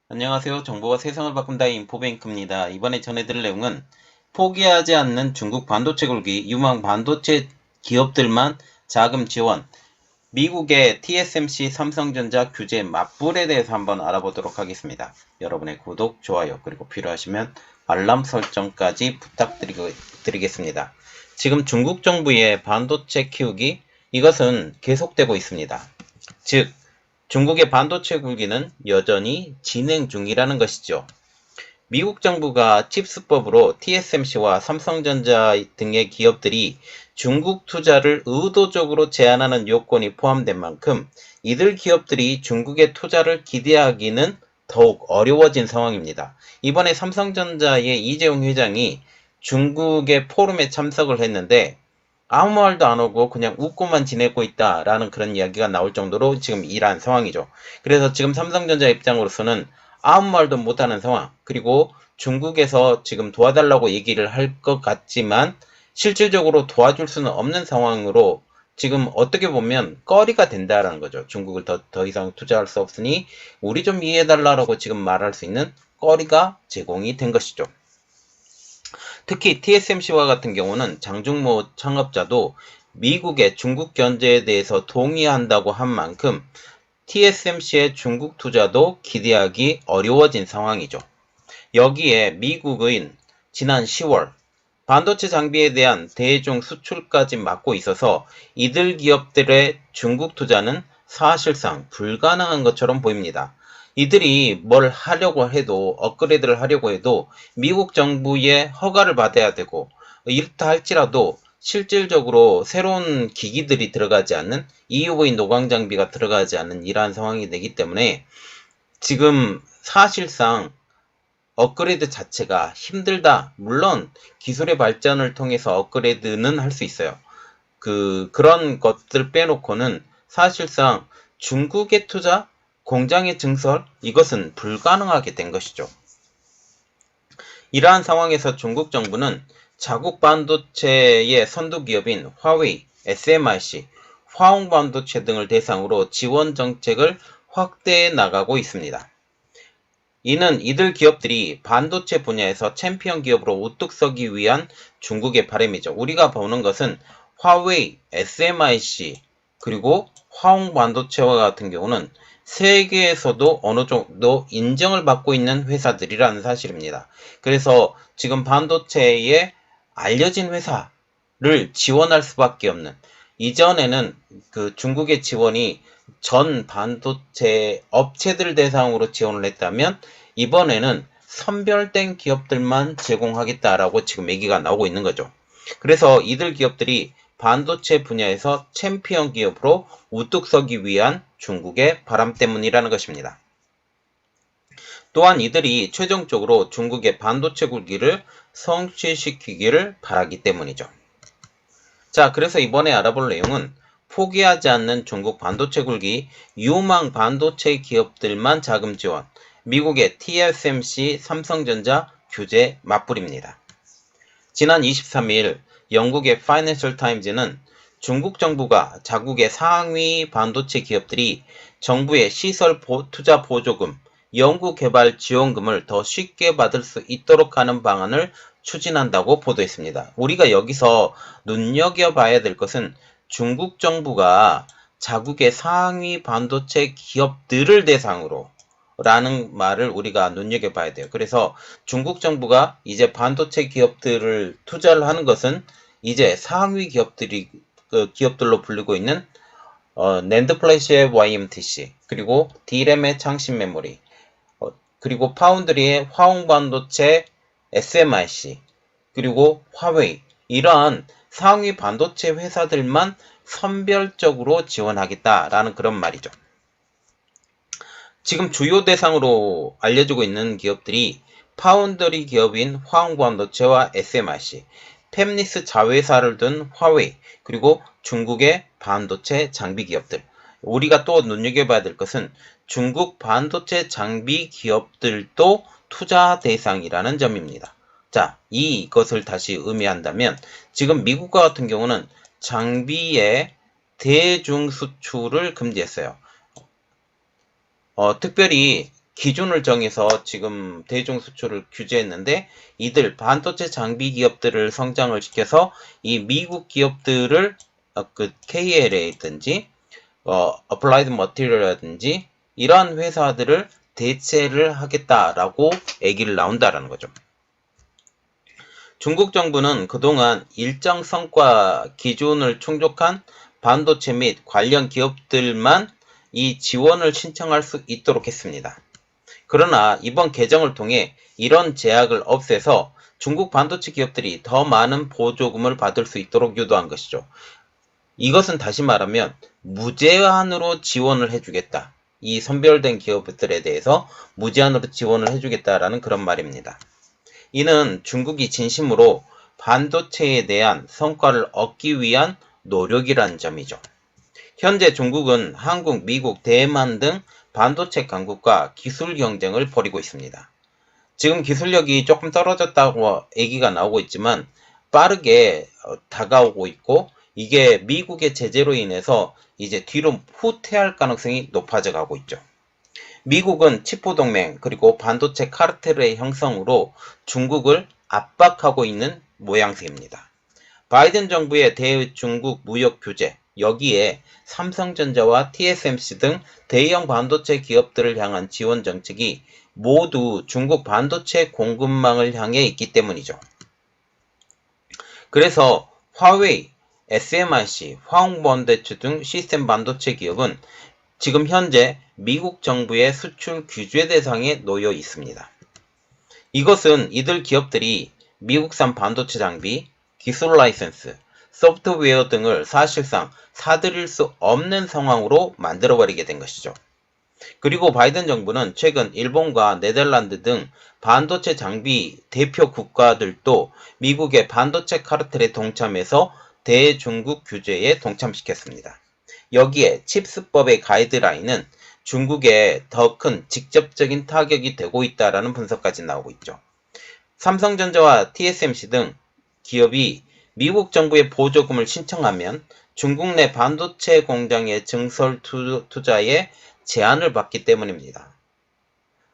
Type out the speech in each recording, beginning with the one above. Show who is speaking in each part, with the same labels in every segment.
Speaker 1: 안녕하세요. 정보가 세상을 바꾼다의 인포뱅크입니다. 이번에 전해드릴 내용은 포기하지 않는 중국 반도체 굴기, 유망 반도체 기업들만 자금 지원, 미국의 TSMC 삼성전자 규제 맞불에 대해서 한번 알아보도록 하겠습니다. 여러분의 구독, 좋아요, 그리고 필요하시면 알람 설정까지 부탁드리겠습니다. 지금 중국 정부의 반도체 키우기, 이것은 계속되고 있습니다. 즉, 중국의 반도체 굴기는 여전히 진행 중이라는 것이죠. 미국 정부가 칩스법으로 TSMC와 삼성전자 등의 기업들이 중국 투자를 의도적으로 제한하는 요건이 포함된 만큼 이들 기업들이 중국의 투자를 기대하기는 더욱 어려워진 상황입니다. 이번에 삼성전자의 이재용 회장이 중국의 포럼에 참석을 했는데 아무 말도 안 하고 그냥 웃고만 지내고 있다라는 그런 이야기가 나올 정도로 지금 이러한 상황이죠. 그래서 지금 삼성전자 입장으로서는 아무 말도 못하는 상황, 그리고 중국에서 지금 도와달라고 얘기를 할 것 같지만 실질적으로 도와줄 수는 없는 상황으로 지금 어떻게 보면 꺼리가 된다라는 거죠. 중국을 더 이상 투자할 수 없으니 우리 좀 이해해달라고 지금 말할 수 있는 꺼리가 제공이 된 것이죠. 특히 TSMC와 같은 경우는 장중모 창업자도 미국의 중국 견제에 대해서 동의한다고 한 만큼 TSMC의 중국 투자도 기대하기 어려워진 상황이죠. 여기에 미국은 지난 10월 반도체 장비에 대한 대중 수출까지 막고 있어서 이들 기업들의 중국 투자는 사실상 불가능한 것처럼 보입니다. 이들이 뭘 하려고 해도, 업그레이드를 하려고 해도 미국 정부의 허가를 받아야 되고, 이렇다 할지라도 실질적으로 새로운 기기들이 들어가지 않는, EUV 노광 장비가 들어가지 않는 이러한 상황이 되기 때문에 지금 사실상 업그레이드 자체가 힘들다. 물론 기술의 발전을 통해서 업그레이드는 할 수 있어요. 그런 것들 빼놓고는 사실상 중국의 투자, 공장의 증설, 이것은 불가능하게 된 것이죠. 이러한 상황에서 중국 정부는 자국 반도체의 선두 기업인 화웨이, SMIC, 화홍반도체 등을 대상으로 지원 정책을 확대해 나가고 있습니다. 이는 이들 기업들이 반도체 분야에서 챔피언 기업으로 우뚝 서기 위한 중국의 바람이죠. 우리가 보는 것은 화웨이, SMIC, 그리고 화홍반도체와 같은 경우는 세계에서도 어느 정도 인정을 받고 있는 회사들이라는 사실입니다. 그래서 지금 반도체에 알려진 회사를 지원할 수밖에 없는, 이전에는 그 중국의 지원이 전 반도체 업체들 대상으로 지원을 했다면 이번에는 선별된 기업들만 제공하겠다라고 지금 얘기가 나오고 있는 거죠. 그래서 이들 기업들이 반도체 분야에서 챔피언 기업으로 우뚝 서기 위한 중국의 바람 때문이라는 것입니다. 또한 이들이 최종적으로 중국의 반도체 굴기를 성취시키기를 바라기 때문이죠. 자, 그래서 이번에 알아볼 내용은 포기하지 않는 중국 반도체 굴기, 유망 반도체 기업들만 자금 지원, 미국의 TSMC, 삼성전자 규제 맞불입니다. 지난 23일 영국의 파이낸셜 타임즈는 중국 정부가 자국의 상위 반도체 기업들이 정부의 시설 투자 보조금, 연구개발 지원금을 더 쉽게 받을 수 있도록 하는 방안을 추진한다고 보도했습니다. 우리가 여기서 눈여겨봐야 될 것은 중국 정부가 자국의 상위 반도체 기업들을 대상으로 라는 말을 우리가 눈여겨봐야 돼요. 그래서 중국 정부가 이제 반도체 기업들을 투자를 하는 것은 이제 상위 기업들로 불리고 있는 낸드 플래시의 YMTC, 그리고 D램의 창신 메모리, 그리고 파운드리의 화홍반도체 SMIC, 그리고 화웨이, 이러한 상위 반도체 회사들만 선별적으로 지원하겠다라는 그런 말이죠. 지금 주요 대상으로 알려지고 있는 기업들이 파운드리 기업인 화홍반도체와 SMIC, 팹리스 자회사를 둔 화웨이, 그리고 중국의 반도체 장비 기업들. 우리가 또 눈여겨봐야 될 것은 중국 반도체 장비 기업들도 투자 대상이라는 점입니다. 자, 이것을 다시 의미한다면 지금 미국과 같은 경우는 장비의 대중 수출을 금지했어요. 특별히 기준을 정해서 지금 대중 수출을 규제했는데 이들 반도체 장비 기업들을 성장을 시켜서 이 미국 기업들을 그 KLA든지 어플라이드 머티리얼이라든지 이러한 회사들을 대체를 하겠다라고 얘기를 나온다라는 거죠. 중국 정부는 그동안 일정 성과 기준을 충족한 반도체 및 관련 기업들만 이 지원을 신청할 수 있도록 했습니다. 그러나 이번 개정을 통해 이런 제약을 없애서 중국 반도체 기업들이 더 많은 보조금을 받을 수 있도록 유도한 것이죠. 이것은 다시 말하면 무제한으로 지원을 해주겠다. 이 선별된 기업들에 대해서 무제한으로 지원을 해주겠다라는 그런 말입니다. 이는 중국이 진심으로 반도체에 대한 성과를 얻기 위한 노력이라는 점이죠. 현재 중국은 한국, 미국, 대만 등 반도체 강국과 기술 경쟁을 벌이고 있습니다. 지금 기술력이 조금 떨어졌다고 얘기가 나오고 있지만 빠르게 다가오고 있고 이게 미국의 제재로 인해서 이제 뒤로 후퇴할 가능성이 높아져 가고 있죠. 미국은 치포 동맹 그리고 반도체 카르텔의 형성으로 중국을 압박하고 있는 모양새입니다. 바이든 정부의 대중국 무역 규제, 여기에 삼성전자와 TSMC 등 대형 반도체 기업들을 향한 지원 정책이 모두 중국 반도체 공급망을 향해 있기 때문이죠. 그래서 화웨이, SMIC, 화홍반도체 등 시스템 반도체 기업은 지금 현재 미국 정부의 수출 규제 대상에 놓여 있습니다. 이것은 이들 기업들이 미국산 반도체 장비, 기술 라이센스, 소프트웨어 등을 사실상 사들일 수 없는 상황으로 만들어버리게 된 것이죠. 그리고 바이든 정부는 최근 일본과 네덜란드 등 반도체 장비 대표 국가들도 미국의 반도체 카르텔에 동참해서 대중국 규제에 동참시켰습니다. 여기에 칩스법의 가이드라인은 중국에 더 큰 직접적인 타격이 되고 있다는 분석까지 나오고 있죠. 삼성전자와 TSMC 등 기업이 미국 정부의 보조금을 신청하면 중국 내 반도체 공장의 증설 투자에 제한을 받기 때문입니다.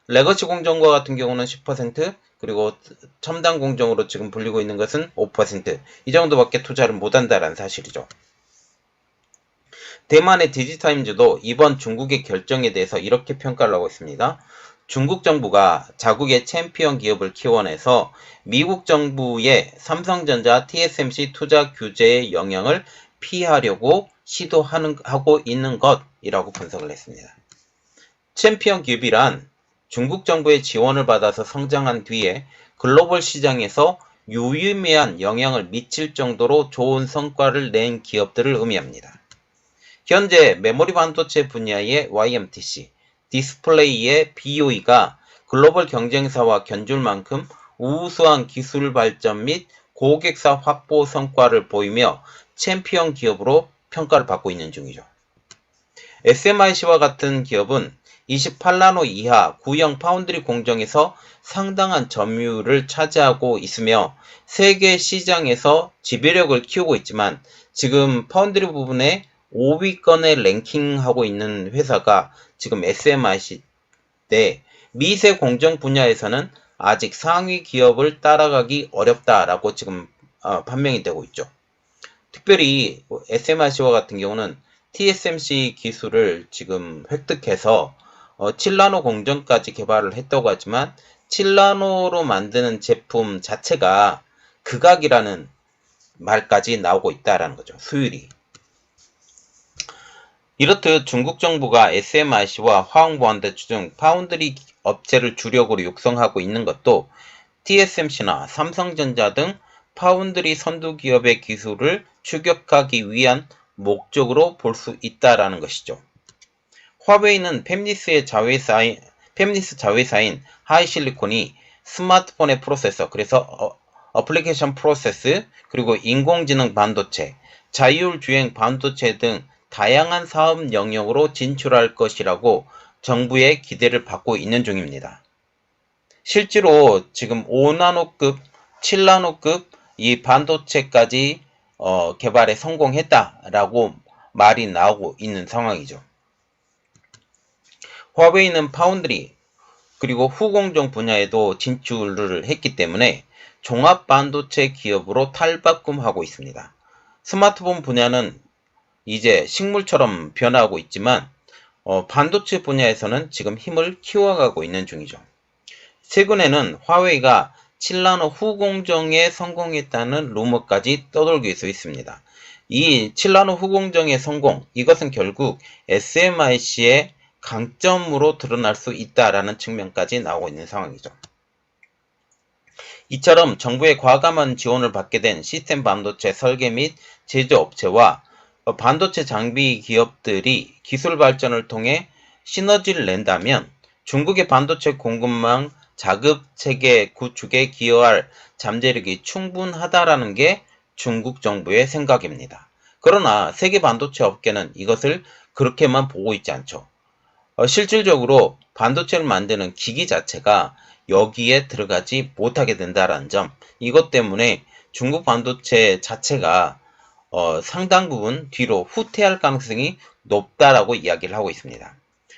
Speaker 1: 레거시 공정과 같은 경우는 10%, 그리고 첨단 공정으로 지금 불리고 있는 것은 5%, 이 정도밖에 투자를 못한다는 사실이죠. 대만의 디지타임즈도 이번 중국의 결정에 대해서 이렇게 평가를 하고 있습니다. 중국 정부가 자국의 챔피언 기업을 키워내서 미국 정부의 삼성전자, TSMC 투자 규제의 영향을 피하려고 시도하고 있는 것이라고 분석을 했습니다. 챔피언 기업이란 중국 정부의 지원을 받아서 성장한 뒤에 글로벌 시장에서 유의미한 영향을 미칠 정도로 좋은 성과를 낸 기업들을 의미합니다. 현재 메모리 반도체 분야의 YMTC, 디스플레이의 BOE가 글로벌 경쟁사와 견줄 만큼 우수한 기술 발전 및 고객사 확보 성과를 보이며 챔피언 기업으로 평가를 받고 있는 중이죠. SMIC와 같은 기업은 28나노 이하 구형 파운드리 공정에서 상당한 점유율을 차지하고 있으며 세계 시장에서 지배력을 키우고 있지만 지금 파운드리 부분에 5위권에 랭킹하고 있는 회사가 지금 SMIC인데 미세 공정 분야에서는 아직 상위 기업을 따라가기 어렵다라고 지금 판명이 되고 있죠. 특별히 SMIC와 같은 경우는 TSMC 기술을 지금 획득해서 7나노 공정까지 개발을 했다고 하지만 7나노로 만드는 제품 자체가 극악이라는 말까지 나오고 있다라는 거죠. 수율이. 이렇듯 중국 정부가 SMIC와 화홍반도체 등 파운드리 업체를 주력으로 육성하고 있는 것도 TSMC나 삼성전자 등 파운드리 선두 기업의 기술을 추격하기 위한 목적으로 볼 수 있다라는 것이죠. 화웨이는 팹리스 자회사인 하이실리콘이 스마트폰의 프로세서, 그래서 어플리케이션 프로세스, 그리고 인공지능 반도체, 자율주행 반도체 등 다양한 사업 영역으로 진출할 것이라고 정부의 기대를 받고 있는 중입니다. 실제로 지금 5나노급, 7나노급 이 반도체까지 개발에 성공했다라고 말이 나오고 있는 상황이죠. 화웨이는 파운드리, 그리고 후공정 분야에도 진출을 했기 때문에 종합 반도체 기업으로 탈바꿈하고 있습니다. 스마트폰 분야는 이제 식물처럼 변화하고 있지만 반도체 분야에서는 지금 힘을 키워가고 있는 중이죠. 최근에는 화웨이가 7나노 후공정에 성공했다는 루머까지 떠돌고 있습니다. 이 7나노 후공정의 성공, 이것은 결국 SMIC의 강점으로 드러날 수 있다라는 측면까지 나오고 있는 상황이죠. 이처럼 정부의 과감한 지원을 받게 된 시스템 반도체 설계 및 제조업체와 반도체 장비 기업들이 기술 발전을 통해 시너지를 낸다면 중국의 반도체 공급망 자급 체계 구축에 기여할 잠재력이 충분하다라는 게 중국 정부의 생각입니다. 그러나 세계 반도체 업계는 이것을 그렇게만 보고 있지 않죠. 실질적으로 반도체를 만드는 기기 자체가 여기에 들어가지 못하게 된다는 점, 이것 때문에 중국 반도체 자체가 상당 부분 뒤로 후퇴할 가능성이 높다라고 이야기를 하고 있습니다.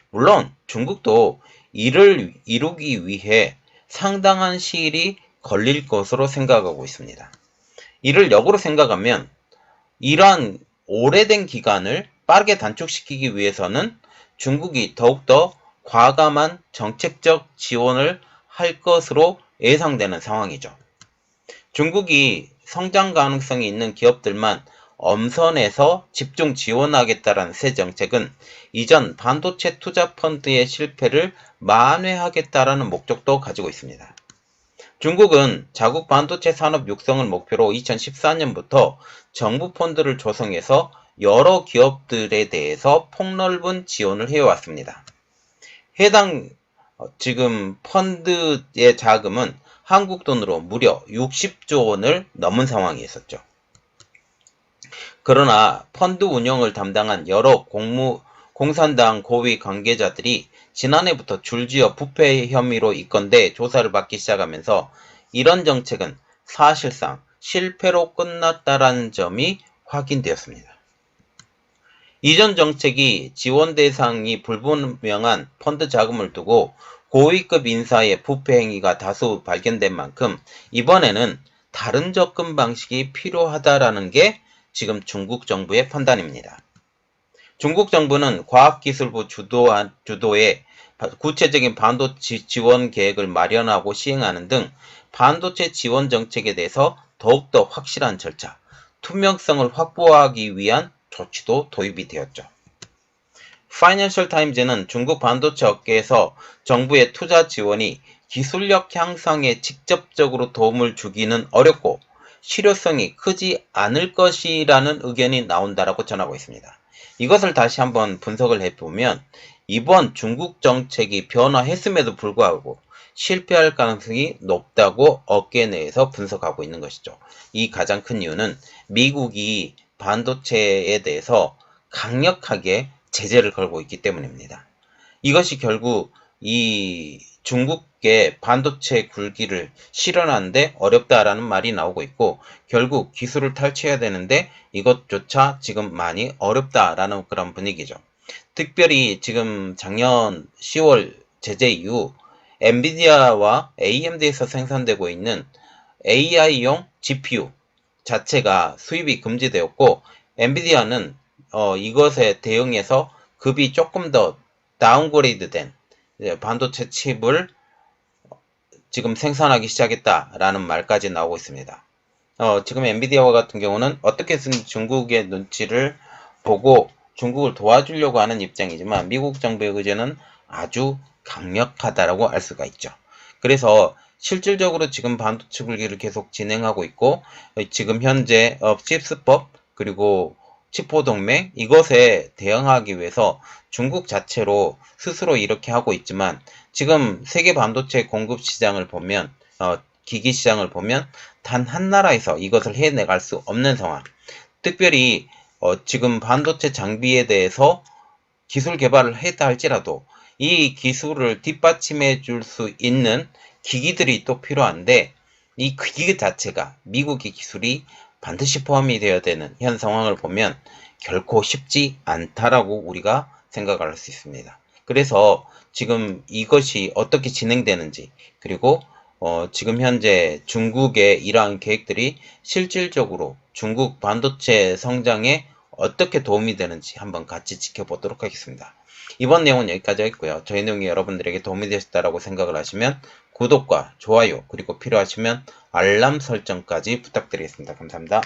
Speaker 1: 물론 중국도 이를 이루기 위해 상당한 시일이 걸릴 것으로 생각하고 있습니다. 이를 역으로 생각하면 이러한 오래된 기간을 빠르게 단축시키기 위해서는 중국이 더욱더 과감한 정책적 지원을 할 것으로 예상되는 상황이죠. 중국이 성장 가능성이 있는 기업들만 엄선해서 집중 지원하겠다는 새 정책은 이전 반도체 투자 펀드의 실패를 만회하겠다는 목적도 가지고 있습니다. 중국은 자국 반도체 산업 육성을 목표로 2014년부터 정부 펀드를 조성해서 여러 기업들에 대해서 폭넓은 지원을 해왔습니다. 해당 지금 펀드의 자금은 한국 돈으로 무려 60조 원을 넘은 상황이 있었죠. 그러나 펀드 운영을 담당한 여러 공산당 고위 관계자들이 지난해부터 줄지어 부패 혐의로 입건돼 조사를 받기 시작하면서 이런 정책은 사실상 실패로 끝났다라는 점이 확인되었습니다. 이전 정책이 지원 대상이 불분명한 펀드 자금을 두고 고위급 인사의 부패 행위가 다수 발견된 만큼 이번에는 다른 접근 방식이 필요하다라는 게 지금 중국 정부의 판단입니다. 중국 정부는 과학기술부 주도의 구체적인 반도체 지원 계획을 마련하고 시행하는 등 반도체 지원 정책에 대해서 더욱더 확실한 절차, 투명성을 확보하기 위한 조치도 도입이 되었죠. 파이낸셜 타임즈는 중국 반도체 업계에서 정부의 투자 지원이 기술력 향상에 직접적으로 도움을 주기는 어렵고 실효성이 크지 않을 것이라는 의견이 나온다라고 전하고 있습니다. 이것을 다시 한번 분석을 해보면 이번 중국 정책이 변화했음에도 불구하고 실패할 가능성이 높다고 업계 내에서 분석하고 있는 것이죠. 이 가장 큰 이유는 미국이 반도체에 대해서 강력하게 제재를 걸고 있기 때문입니다. 이것이 결국 이 중국의 반도체 굴기를 실현하는데 어렵다라는 말이 나오고 있고 결국 기술을 탈취해야 되는데 이것조차 지금 많이 어렵다라는 그런 분위기죠. 특별히 지금 작년 10월 제재 이후 엔비디아와 AMD에서 생산되고 있는 AI용 GPU 자체가 수입이 금지되었고 엔비디아는 이것에 대응해서 급이 조금 더 다운그레이드된 반도체 칩을 지금 생산하기 시작했다라는 말까지 나오고 있습니다. 지금 엔비디아와 같은 경우는 어떻게든 중국의 눈치를 보고 중국을 도와주려고 하는 입장이지만 미국 정부의 의지는 아주 강력하다라고 알 수가 있죠. 그래서 실질적으로 지금 반도체 굴기를 계속 진행하고 있고 지금 현재 칩스법 그리고 칩포동맹 이것에 대응하기 위해서 중국 자체로 스스로 이렇게 하고 있지만 지금 세계 반도체 공급 시장을 보면 기기 시장을 보면 단 한 나라에서 이것을 해내갈 수 없는 상황. 특별히 지금 반도체 장비에 대해서 기술 개발을 했다 할지라도 이 기술을 뒷받침해 줄 수 있는 기기들이 또 필요한데 이 기기 자체가 미국의 기술이 반드시 포함이 되어야 되는 현 상황을 보면 결코 쉽지 않다라고 우리가 생각을 할 수 있습니다. 그래서 지금 이것이 어떻게 진행되는지, 그리고 지금 현재 중국의 이러한 계획들이 실질적으로 중국 반도체 성장에 어떻게 도움이 되는지 한번 같이 지켜보도록 하겠습니다. 이번 내용은 여기까지 하겠고요. 저희 내용이 여러분들에게 도움이 되셨다라고 생각을 하시면 구독과 좋아요, 그리고 필요하시면 알람 설정까지 부탁드리겠습니다. 감사합니다.